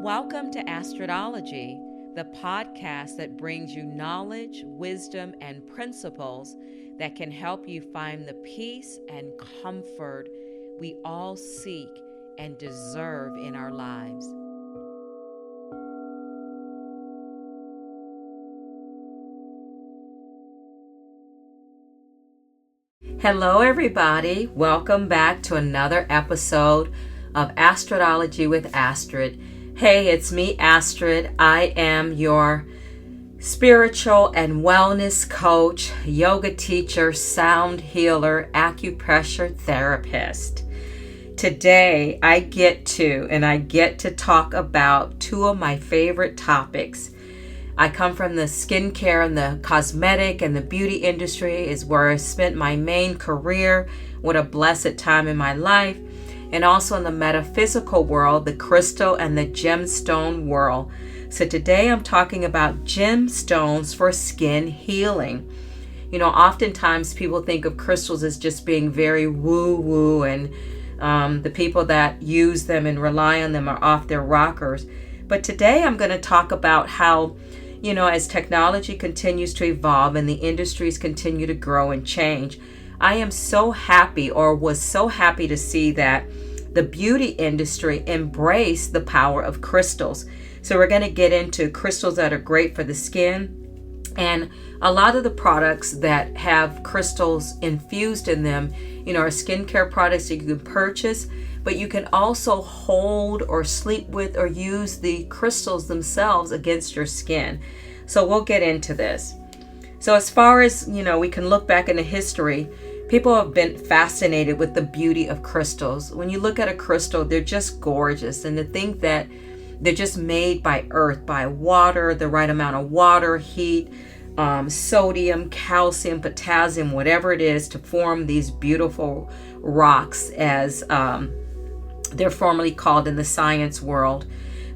Welcome to Astrodology, the podcast that brings you knowledge, wisdom, and principles that can help you find the peace and comfort we all seek and deserve in our lives. Hello, everybody. Welcome back to another episode of Astrodology with Astrid. Hey, it's me, Astrid. I am your spiritual and wellness coach, yoga teacher, sound healer, acupressure therapist. Today, I get to talk about two of my favorite topics. I come from the skincare and the cosmetic and the beauty industry is where I spent my main career. What a blessed time in my life. And also in the metaphysical world, the crystal and the gemstone world. So today I'm talking about gemstones for skin healing. You know, oftentimes people think of crystals as just being very woo-woo, and the people that use them and rely on them are off their rockers. But today I'm going to talk about how, you know, as technology continues to evolve and the industries continue to grow and change, I am so happy, or was so happy, to see that the beauty industry embrace the power of crystals. So we're going to get into crystals that are great for the skin, and a lot of the products that have crystals infused in them, you know, are skincare products that you can purchase, but you can also hold or sleep with or use the crystals themselves against your skin. So we'll get into this. So as far as, you know, we can look back into history, people have been fascinated with the beauty of crystals. When you look at a crystal, they're just gorgeous. And to think that they're just made by earth, by water, the right amount of water, heat, sodium, calcium, potassium, whatever it is, to form these beautiful rocks, as they're formerly called in the science world.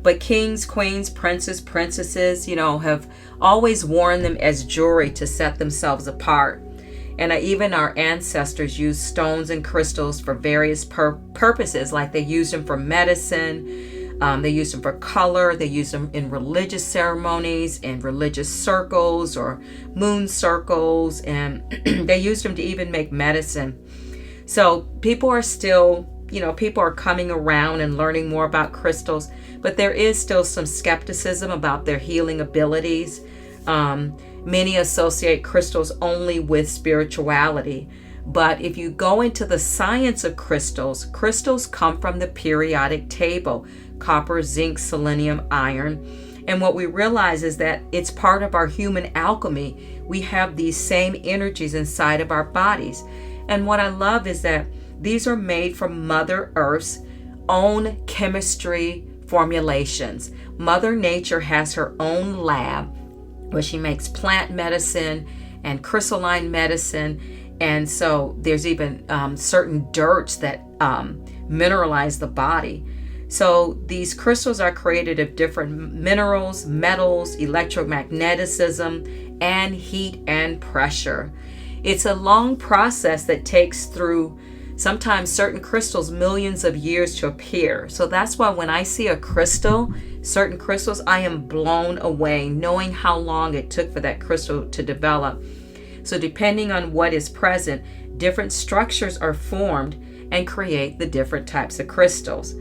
But kings, queens, princes, princesses, you know, have always worn them as jewelry to set themselves apart. And even our ancestors used stones and crystals for various purposes, like they used them for medicine, they used them for color, they used them in religious ceremonies, in religious circles or moon circles, and they used them to even make medicine. So people are still, you know, people are coming around and learning more about crystals, but there is still some skepticism about their healing abilities. Many associate crystals only with spirituality. But if you go into the science of crystals, crystals come from the periodic table: copper, zinc, selenium, iron. And what we realize is that it's part of our human alchemy. We have these same energies inside of our bodies. And what I love is that these are made from Mother Earth's own chemistry formulations. Mother Nature has her own lab where she makes plant medicine and crystalline medicine. And so there's even certain dirts that mineralize the body. So these crystals are created of different minerals, metals, electromagnetism, and heat and pressure. It's a long process that takes through sometimes certain crystals millions of years to appear. So that's why when I see a crystal, certain crystals, I am blown away knowing how long it took for that crystal to develop. So depending on what is present, different structures are formed and create the different types of crystals.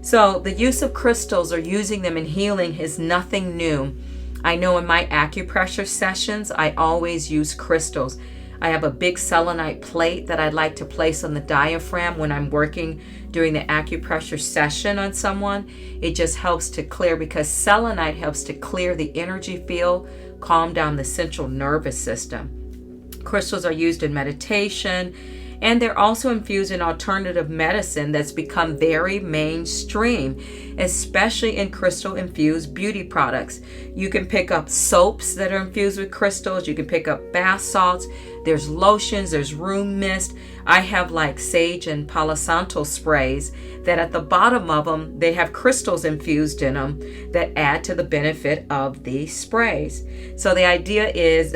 So the use of crystals or using them in healing is nothing new. I know in my acupressure sessions, I always use crystals. I have a big selenite plate that I'd like to place on the diaphragm when I'm working during the acupressure session on someone. It just helps to clear, because selenite helps to clear the energy field, calm down the central nervous system. Crystals are used in meditation, and they're also infused in alternative medicine that's become very mainstream, especially in crystal-infused beauty products. You can pick up soaps that are infused with crystals. You can pick up bath salts. There's lotions. There's room mist. I have like sage and Palo Santo sprays that at the bottom of them, they have crystals infused in them that add to the benefit of the sprays. So the idea is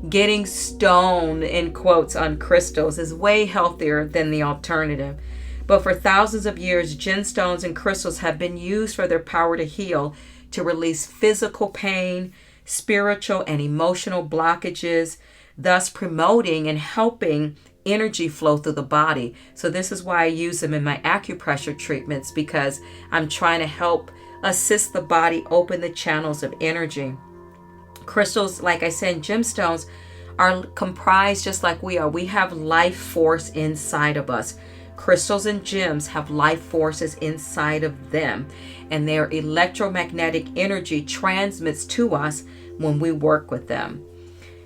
getting stoned, in quotes, on crystals is way healthier than the alternative. But for thousands of years, gemstones and crystals have been used for their power to heal, to release physical pain, spiritual and emotional blockages, thus promoting and helping energy flow through the body. So this is why I use them in my acupressure treatments, because I'm trying to help assist the body open the channels of energy. Crystals, like I said, gemstones are comprised just like we are. We have life force inside of us. Crystals and gems have life forces inside of them, and their electromagnetic energy transmits to us when we work with them.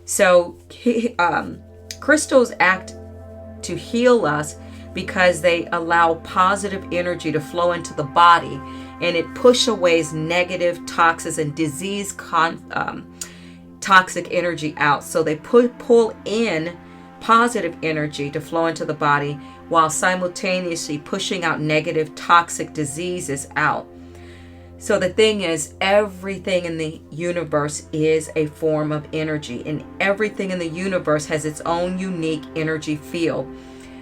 So crystals act to heal us because they allow positive energy to flow into the body, and it pushes away negative toxins and toxic energy out. So they pull in positive energy to flow into the body while simultaneously pushing out negative toxic diseases out. So the thing is, everything in the universe is a form of energy, and everything in the universe has its own unique energy field.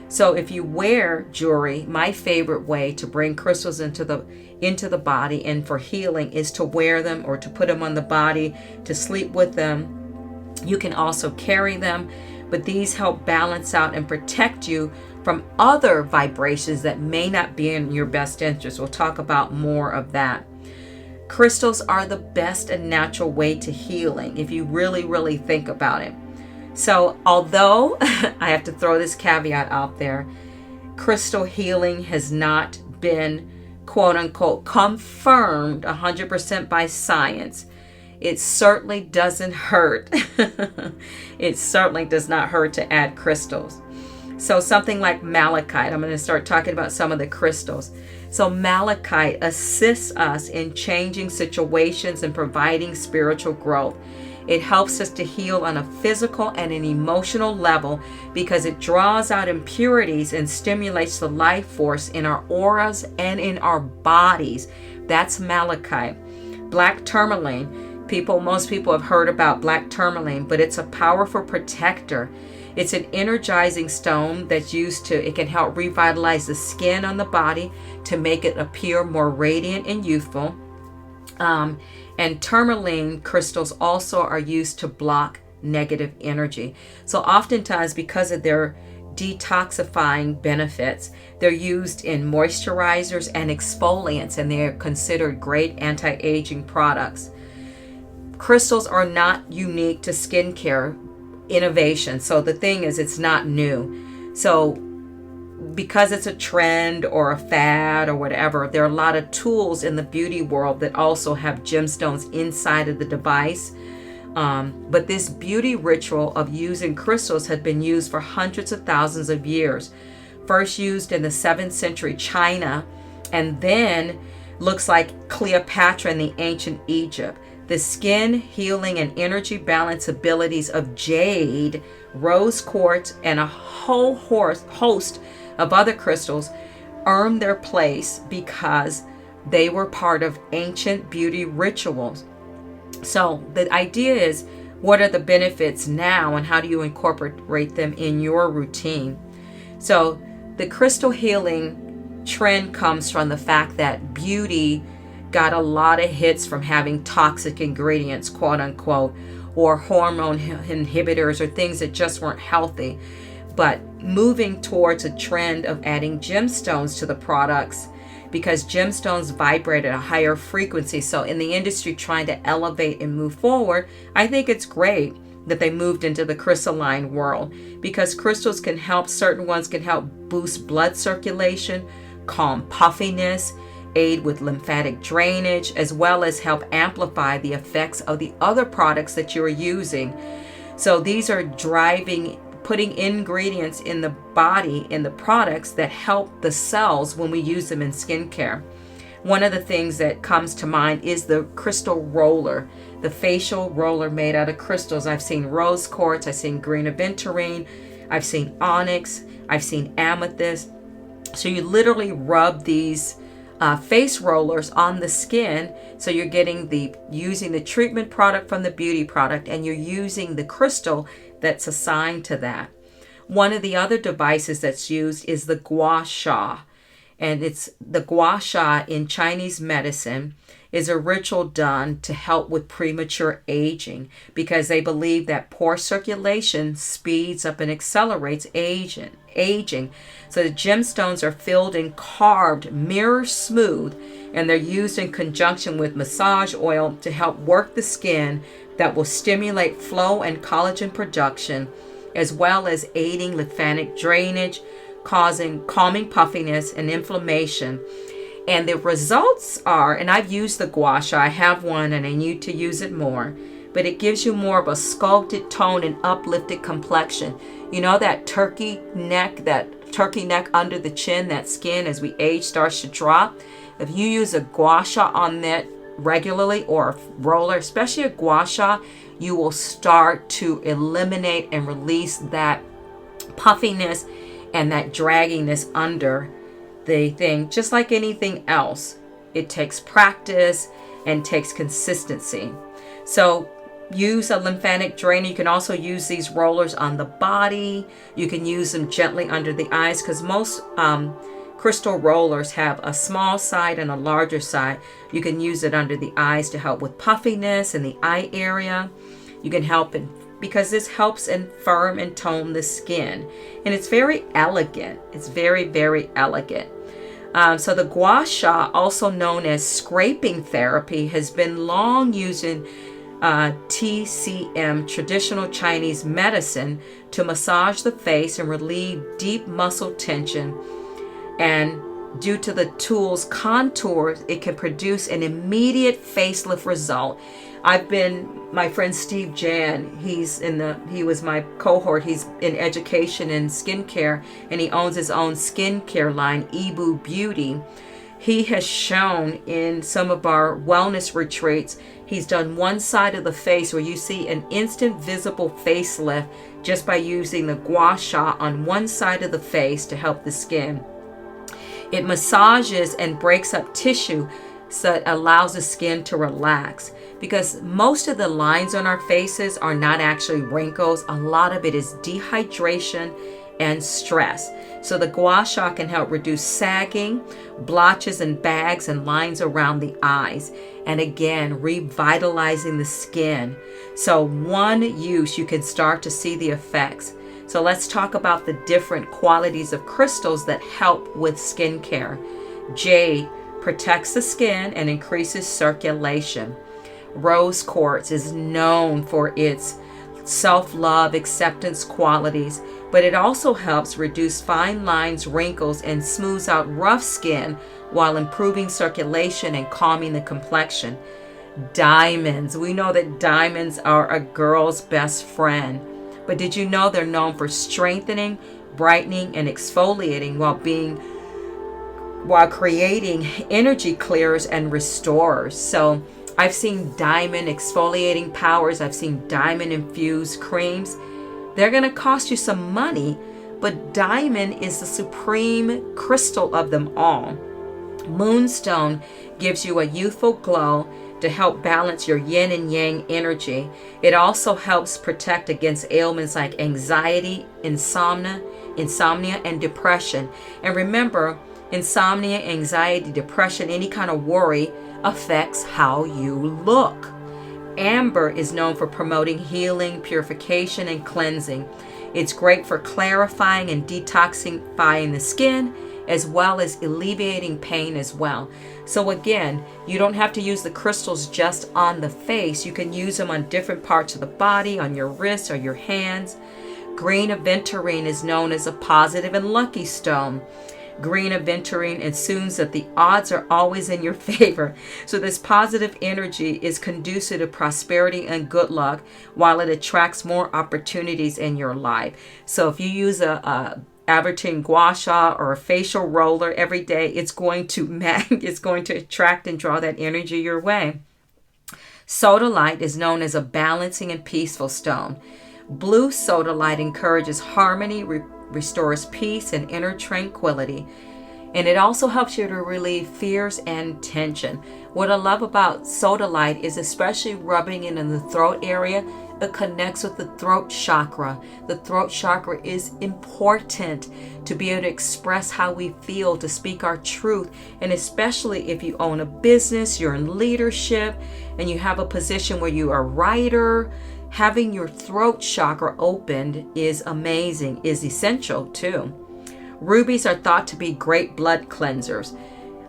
So if you wear jewelry, my favorite way to bring crystals into the body and for healing is to wear them or to put them on the body, to sleep with them. You can also carry them, but these help balance out and protect you from other vibrations that may not be in your best interest. We'll talk about more of that. Crystals are the best and natural way to healing if you really, really think about it. So although I have to throw this caveat out there, crystal healing has not been quote unquote confirmed 100% by science, it certainly doesn't hurt. It certainly does not hurt to add crystals. So something like malachite, I'm going to start talking about some of the crystals. So malachite assists us in changing situations and providing spiritual growth. It helps us to heal on a physical and an emotional level because it draws out impurities and stimulates the life force in our auras and in our bodies. That's malachite. Black tourmaline. Most people have heard about black tourmaline, but it's a powerful protector. It's an energizing stone that's used to, it can help revitalize the skin on the body to make it appear more radiant and youthful. And tourmaline crystals also are used to block negative energy. So oftentimes, because of their detoxifying benefits, they're used in moisturizers and exfoliants, and they're considered great anti-aging products. Crystals are not unique to skincare innovation. So the thing is, it's not new. So because it's a trend or a fad or whatever, there are a lot of tools in the beauty world that also have gemstones inside of the device. But this beauty ritual of using crystals had been used for hundreds of thousands of years. First used in the 7th century China, and then looks like Cleopatra in the ancient Egypt. The skin healing and energy balance abilities of jade, rose quartz, and a whole host of other crystals earned their place because they were part of ancient beauty rituals. So the idea is, what are the benefits now and how do you incorporate them in your routine? So the crystal healing trend comes from the fact that beauty got a lot of hits from having toxic ingredients, quote unquote, or hormone inhibitors or things that just weren't healthy. But moving towards a trend of adding gemstones to the products, because gemstones vibrate at a higher frequency. So in the industry trying to elevate and move forward, I think it's great that they moved into the crystalline world, because crystals can help, certain ones can help boost blood circulation, calm puffiness, aid with lymphatic drainage, as well as help amplify the effects of the other products that you're using. So these are putting ingredients in the body, in the products that help the cells when we use them in skincare. One of the things that comes to mind is the crystal roller, the facial roller made out of crystals. I've seen rose quartz, I've seen green aventurine, I've seen onyx, I've seen amethyst. So you literally rub these face rollers on the skin, so you're using the treatment product from the beauty product, and you're using the crystal that's assigned to that. One of the other devices that's used is the gua sha. And it's the gua sha in Chinese medicine is a ritual done to help with premature aging because they believe that poor circulation speeds up and accelerates aging. So the gemstones are filled and carved mirror smooth, and they're used in conjunction with massage oil to help work the skin that will stimulate flow and collagen production, as well as aiding lymphatic drainage, calming puffiness and inflammation. And the results are, and I've used the gua sha, I have one and I need to use it more, but it gives you more of a sculpted tone and uplifted complexion. You know that turkey neck under the chin, that skin as we age starts to drop? If you use a gua sha on that regularly, or a roller, especially a gua sha, you will start to eliminate and release that puffiness and that dragginess under the thing. Just like anything else, it takes practice and takes consistency. So use a lymphatic drainer. You can also use these rollers on the body. You can use them gently under the eyes, because most crystal rollers have a small side and a larger side. You can use it under the eyes to help with puffiness in the eye area. You can help because this helps firm and tone the skin. And it's very elegant. It's very, very elegant. So the gua sha, also known as scraping therapy, has been long used in TCM, traditional Chinese medicine, to massage the face and relieve deep muscle tension. And due to the tool's contours, it can produce an immediate facelift result. My friend Steve Jan, he was my cohort. He's in education and skincare, and he owns his own skincare line, Ibu Beauty. He has shown in some of our wellness retreats, he's done one side of the face where you see an instant visible facelift just by using the gua sha on one side of the face to help the skin. It massages and breaks up tissue, so it allows the skin to relax. Because most of the lines on our faces are not actually wrinkles. A lot of it is dehydration and stress. So the gua sha can help reduce sagging, blotches and bags and lines around the eyes. And again, revitalizing the skin. So one use, you can start to see the effects. So let's talk about the different qualities of crystals that help with skincare. Jade protects the skin and increases circulation. Rose quartz is known for its self-love, acceptance qualities, but it also helps reduce fine lines, wrinkles, and smooths out rough skin while improving circulation and calming the complexion. Diamonds. We know that diamonds are a girl's best friend, but did you know they're known for strengthening, brightening, and exfoliating while creating energy clears and restorers? So I've seen diamond exfoliating powers. I've seen diamond infused creams. They're going to cost you some money, but diamond is the supreme crystal of them all. Moonstone gives you a youthful glow to help balance your yin and yang energy. It also helps protect against ailments like anxiety, insomnia, and depression. And remember, insomnia, anxiety, depression, any kind of worry affects how you look. Amber is known for promoting healing, purification, and cleansing. It's great for clarifying and detoxifying the skin, as well as alleviating pain as well. So again, you don't have to use the crystals just on the face. You can use them on different parts of the body, on your wrists or your hands. Green aventurine is known as a positive and lucky stone. Green aventurine assumes that the odds are always in your favor. So this positive energy is conducive to prosperity and good luck, while it attracts more opportunities in your life. So if you use a aventurine gua sha or a facial roller every day, it's going to attract and draw that energy your way. Sodalite is known as a balancing and peaceful stone. Blue sodalite encourages harmony, restores peace and inner tranquility, and it also helps you to relieve fears and tension. What I love about sodalite is especially rubbing it in the throat area that connects with the throat chakra. The throat chakra is important to be able to express how we feel, to speak our truth. And especially if you own a business, you're in leadership, and you have a position where you are a writer, having your throat chakra opened is amazing, is essential too. Rubies are thought to be great blood cleansers.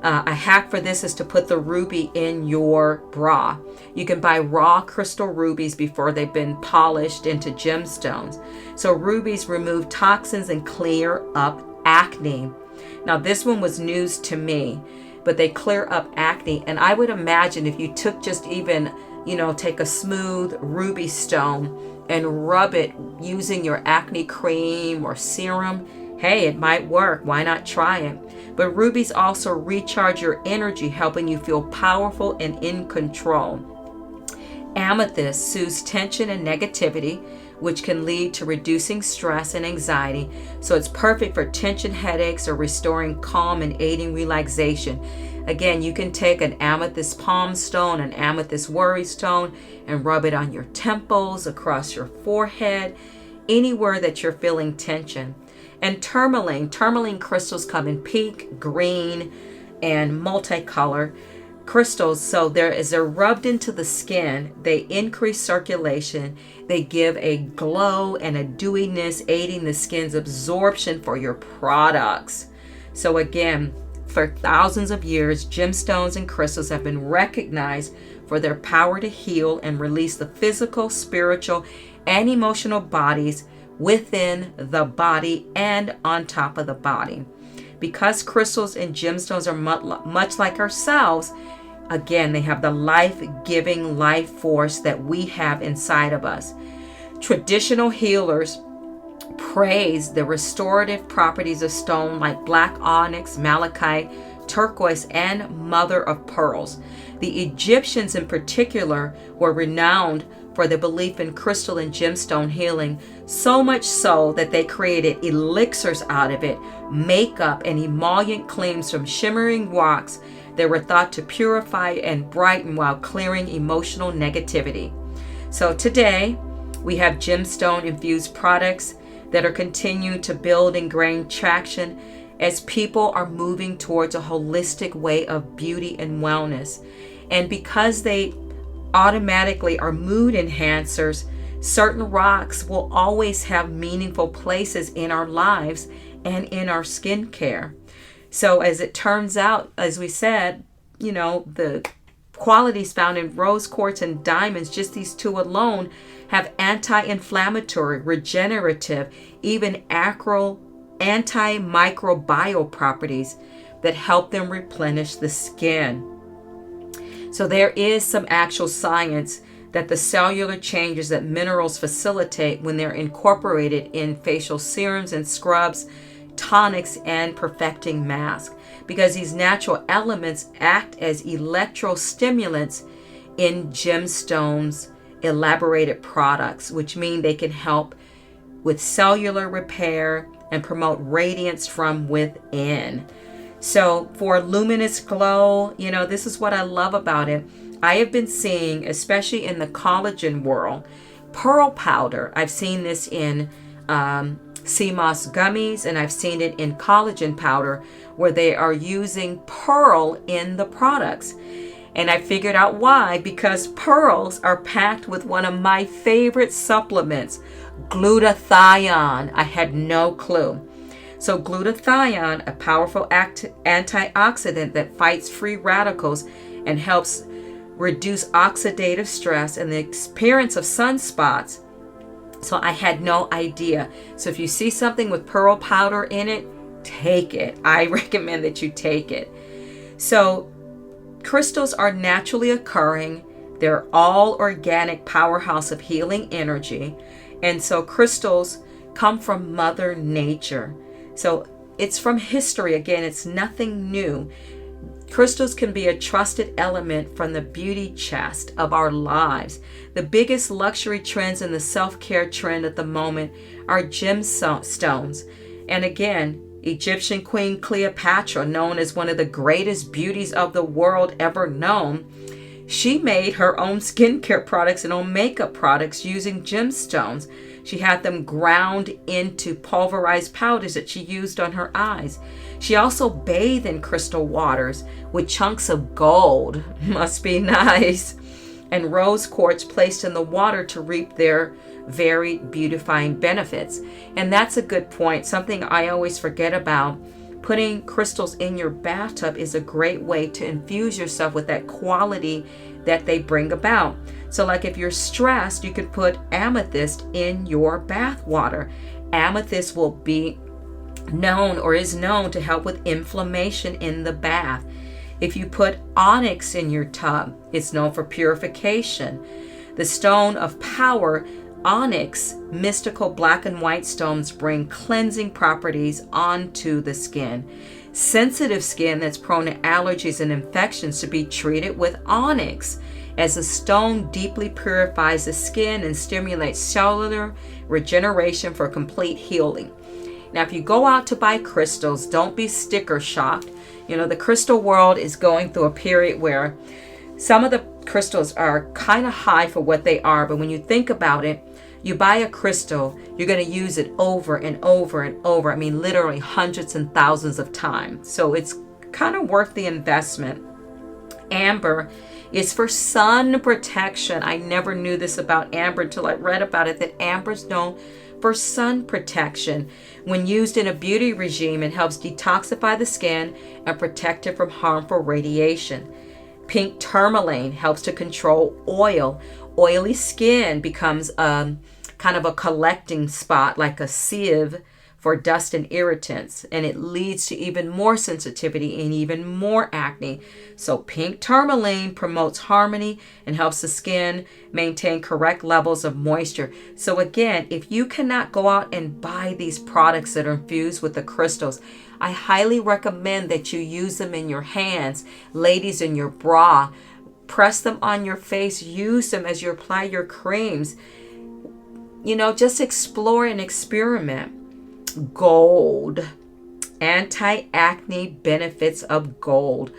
A hack for this is to put the ruby in your bra. You can buy raw crystal rubies before they've been polished into gemstones. So rubies remove toxins and clear up acne. Now this one was news to me, but they clear up acne. And I would imagine if you took just even, take a smooth ruby stone and rub it using your acne cream or serum, hey, it might work. Why not try it? But rubies also recharge your energy, helping you feel powerful and in control. Amethyst soothes tension and negativity, which can lead to reducing stress and anxiety. So it's perfect for tension headaches or restoring calm and aiding relaxation. Again, you can take an amethyst palm stone, an amethyst worry stone, and rub it on your temples, across your forehead, anywhere that you're feeling tension. And tourmaline crystals come in pink, green, and multicolor crystals. So they're rubbed into the skin. They increase circulation. They give a glow and a dewiness, aiding the skin's absorption for your products. So again, for thousands of years, gemstones and crystals have been recognized for their power to heal and release the physical, spiritual, and emotional bodies within the body and on top of the body. Because crystals and gemstones are much like ourselves, again, they have the life-giving life force that we have inside of us. Traditional healers praise the restorative properties of stone like black onyx, malachite, turquoise, and mother of pearls. The Egyptians in particular were renowned for their belief in crystal and gemstone healing, so much so that they created elixirs out of it, makeup, and emollient creams from shimmering rocks that were thought to purify and brighten while clearing emotional negativity. So today, we have gemstone-infused products that are continuing to build and gain traction as people are moving towards a holistic way of beauty and wellness. And because they automatically are mood enhancers, certain rocks will always have meaningful places in our lives and in our skincare. So as it turns out, as we said, the qualities found in rose quartz and diamonds, just these two alone, have anti-inflammatory, regenerative, even antimicrobial properties that help them replenish the skin. So there is some actual science that the cellular changes that minerals facilitate when they're incorporated in facial serums and scrubs, tonics, and perfecting masks, because these natural elements act as electrostimulants in gemstones elaborated products, which mean they can help with cellular repair and promote radiance from within. So for luminous glow, this is what I love about it. I have been seeing, especially in the collagen world, pearl powder. I've seen this in sea moss gummies, and I've seen it in collagen powder where they are using pearl in the products. And I figured out why, because pearls are packed with one of my favorite supplements, glutathione. I had no clue. So glutathione, a powerful antioxidant that fights free radicals and helps reduce oxidative stress and the appearance of sunspots. So I had no idea. So if you see something with pearl powder in it, take it. I recommend that you take it. So crystals are naturally occurring. They're all organic powerhouse of healing energy. And so crystals come from Mother Nature. So it's from history. Again, it's nothing new. Crystals can be a trusted element from the beauty chest of our lives. The biggest luxury trends in the self-care trend at the moment are gemstones. And again, Egyptian Queen Cleopatra, known as one of the greatest beauties of the world ever known, She made her own skincare products and own makeup products using gemstones. She had them ground into pulverized powders that she used on her eyes. She also bathed in crystal waters with chunks of gold, must be nice, and rose quartz placed in the water to reap their very beautifying benefits. And that's a good point. Something I always forget about. Putting crystals in your bathtub is a great way to infuse yourself with that quality that they bring about. So like if you're stressed, you could put amethyst in your bath water. Amethyst will be known or is known to help with inflammation in the bath. If you put onyx in your tub, it's known for purification. The stone of power, onyx, mystical black and white stones bring cleansing properties onto the skin. Sensitive skin that's prone to allergies and infections should be treated with onyx, as the stone deeply purifies the skin and stimulates cellular regeneration for complete healing. Now, if you go out to buy crystals, don't be sticker shocked. You know, the crystal world is going through a period where some of the crystals are kind of high for what they are, but when you think about it, you buy a crystal, you're going to use it over and over and over. I mean, literally hundreds and thousands of times. So it's kind of worth the investment. Amber is for sun protection. I never knew this about amber until I read about it, that amber's known for sun protection. When used in a beauty regime, it helps detoxify the skin and protect it from harmful radiation. Pink tourmaline helps to control oil. Oily skin becomes kind of a collecting spot, like a sieve for dust and irritants, and it leads to even more sensitivity and even more acne. So pink tourmaline promotes harmony and helps the skin maintain correct levels of moisture. So again, if you cannot go out and buy these products that are infused with the crystals, I highly recommend that you use them in your hands, ladies, in your bra. Press them on your face, use them as you apply your creams. You know, just explore and experiment. Gold. Anti-acne benefits of gold.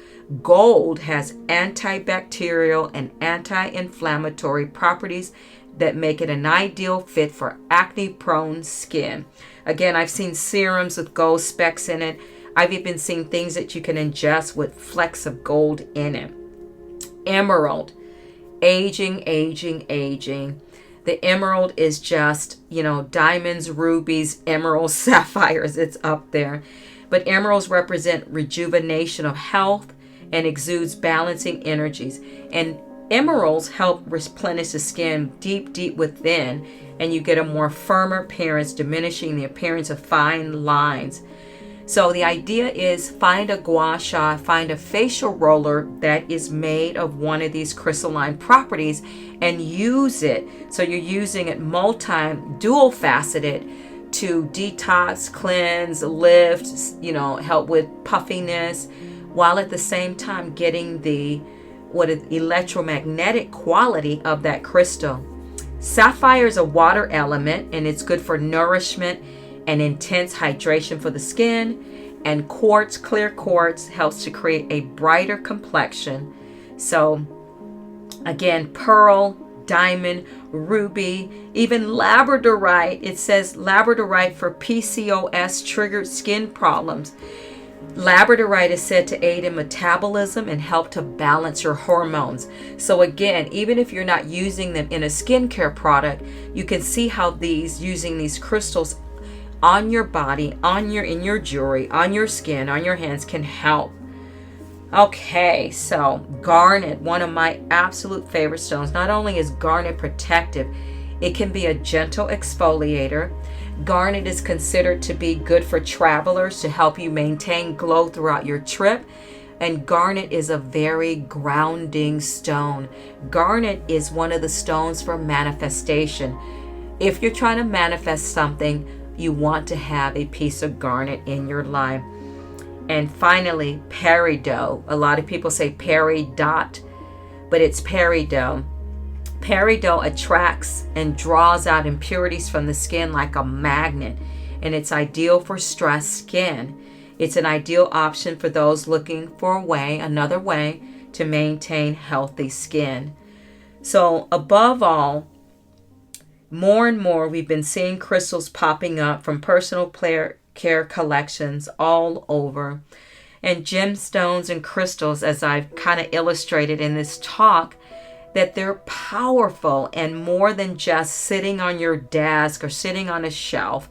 Gold has antibacterial and anti-inflammatory properties that make it an ideal fit for acne-prone skin. Again, I've seen serums with gold specks in it. I've even seen things that you can ingest with flecks of gold in it. Emerald. Aging, aging, aging. The emerald is just, you know, diamonds, rubies, emeralds, sapphires. It's up there. But emeralds represent rejuvenation of health and exudes balancing energies. And emeralds help replenish the skin deep, deep within, and you get a more firmer appearance, diminishing the appearance of fine lines. So the idea is find a gua sha, find a facial roller that is made of one of these crystalline properties and use it. So you're using it dual faceted to detox, cleanse, lift, you know, help with puffiness, while at the same time getting the electromagnetic quality of that crystal. Sapphire is a water element, and it's good for nourishment and intense hydration for the skin. And quartz, clear quartz, helps to create a brighter complexion. So again, pearl, diamond, ruby, even labradorite. It says labradorite for PCOS triggered skin problems. Labradorite is said to aid in metabolism and help to balance your hormones. So again, even if you're not using them in a skincare product, you can see how using these crystals on your body, in your jewelry, on your skin, on your hands can help. Okay, so garnet, one of my absolute favorite stones. Not only is garnet protective, it can be a gentle exfoliator. Garnet is considered to be good for travelers to help you maintain glow throughout your trip. And garnet is a very grounding stone. Garnet is one of the stones for manifestation. If you're trying to manifest something, you want to have a piece of garnet in your life. And finally, peridot. A lot of people say peridot, but it's peridot. Peridot attracts and draws out impurities from the skin like a magnet, and it's ideal for stressed skin. It's an ideal option for those looking for another way to maintain healthy skin. So above all, more and more we've been seeing crystals popping up from personal care collections all over. And gemstones and crystals, as I've kind of illustrated in this talk, that they're powerful and more than just sitting on your desk or sitting on a shelf.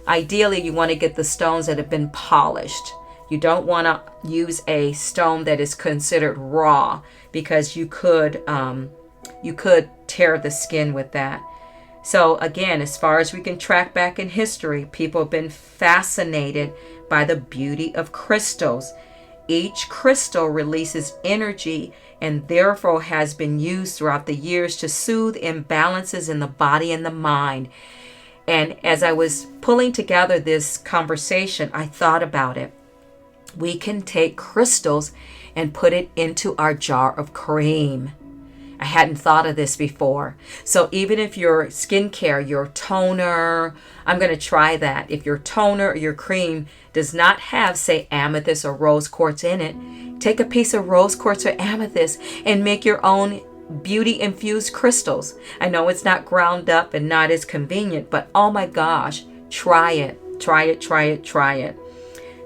Ideally, you want to get the stones that have been polished. You don't want to use a stone that is considered raw, because you could tear the skin with that. So again, as far as we can track back in history, people have been fascinated by the beauty of crystals. Each crystal releases energy and therefore has been used throughout the years to soothe imbalances in the body and the mind. And as I was pulling together this conversation, I thought about it. We can take crystals and put it into our jar of cream. I hadn't thought of this before. So even if your skincare, your toner, I'm going to try that. If your toner or your cream does not have, say, amethyst or rose quartz in it, take a piece of rose quartz or amethyst and make your own beauty infused crystals. I know it's not ground up and not as convenient, but oh my gosh, try it.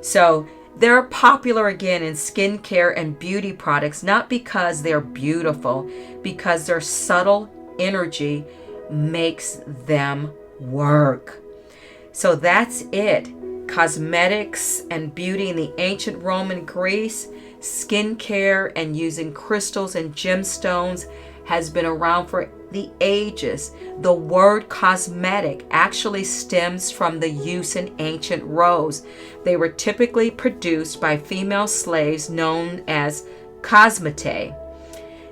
So they're popular again in skincare and beauty products, not because they're beautiful, because their subtle energy makes them work. So that's it. Cosmetics and beauty in the ancient Roman Greece, skincare and using crystals and gemstones has been around for the ages. The word cosmetic actually stems from the use in ancient rose. They were typically produced by female slaves known as cosmetae.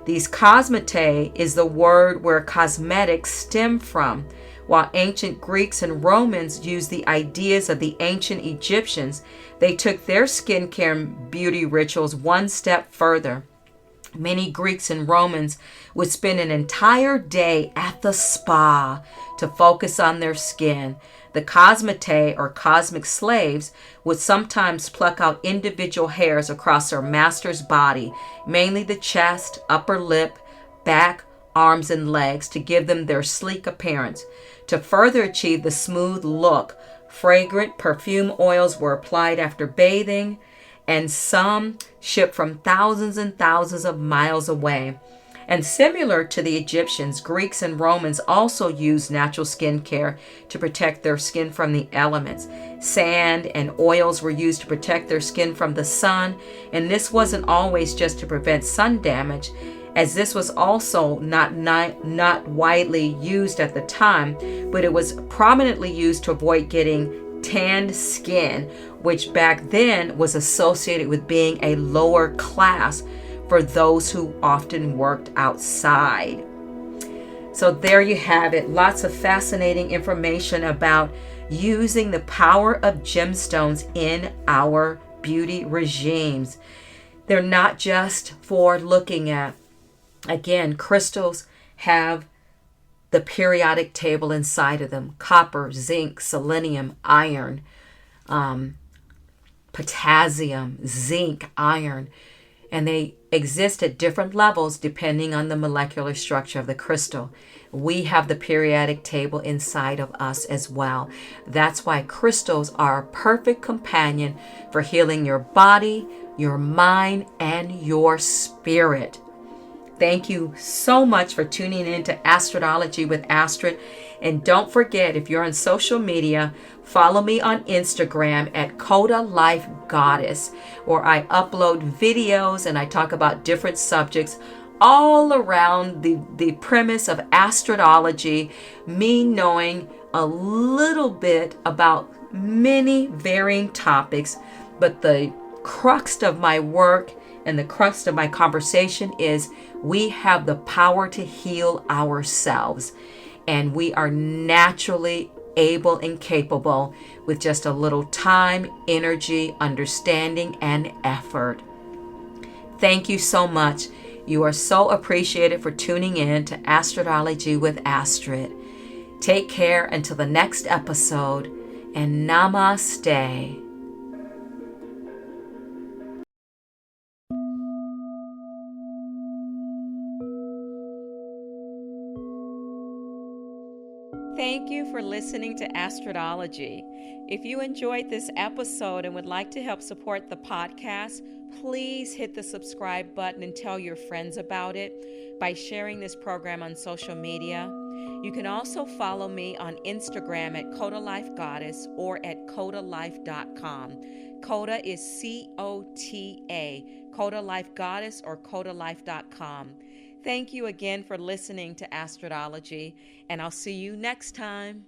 These cosmetae is the word where cosmetics stem from. While ancient Greeks and Romans used the ideas of the ancient Egyptians, they took their skincare and beauty rituals one step further. Many Greeks and Romans would spend an entire day at the spa to focus on their skin. The cosmetae, or cosmic slaves, would sometimes pluck out individual hairs across their master's body, mainly the chest, upper lip, back, arms, and legs, to give them their sleek appearance. To further achieve the smooth look, fragrant perfume oils were applied after bathing, and some shipped from thousands and thousands of miles away. And similar to the Egyptians, Greeks and Romans also used natural skincare to protect their skin from the elements. Sand and oils were used to protect their skin from the sun, and this wasn't always just to prevent sun damage, as this was also not widely used at the time, but it was prominently used to avoid getting tanned skin, which back then was associated with being a lower class for those who often worked outside. So there you have it. Lots of fascinating information about using the power of gemstones in our beauty regimes. They're not just for looking at. Again, crystals have the periodic table inside of them: copper, zinc, selenium, iron, potassium, zinc, iron, and they exist at different levels depending on the molecular structure of the crystal. We have the periodic table inside of us as well. That's why crystals are a perfect companion for healing your body, your mind, and your spirit. Thank you so much for tuning in to Astrodology with Astrid. And don't forget, if you're on social media, follow me on Instagram at Coda Life Goddess, where I upload videos and I talk about different subjects all around the premise of astrodology, me knowing a little bit about many varying topics, but the crux of my work and the crux of my conversation is we have the power to heal ourselves, and we are naturally able and capable with just a little time, energy, understanding, and effort. Thank you so much. You are so appreciated for tuning in to Astrodology with Astrid. Take care until the next episode, and namaste. Thank you for listening to Astrodology. If you enjoyed this episode and would like to help support the podcast, please hit the subscribe button and tell your friends about it by sharing this program on social media. You can also follow me on Instagram at Coda Life Goddess or at codalife.com. Coda is C-O-T-A, Coda Life Goddess or codalife.com. Thank you again for listening to Astrodology, and I'll see you next time.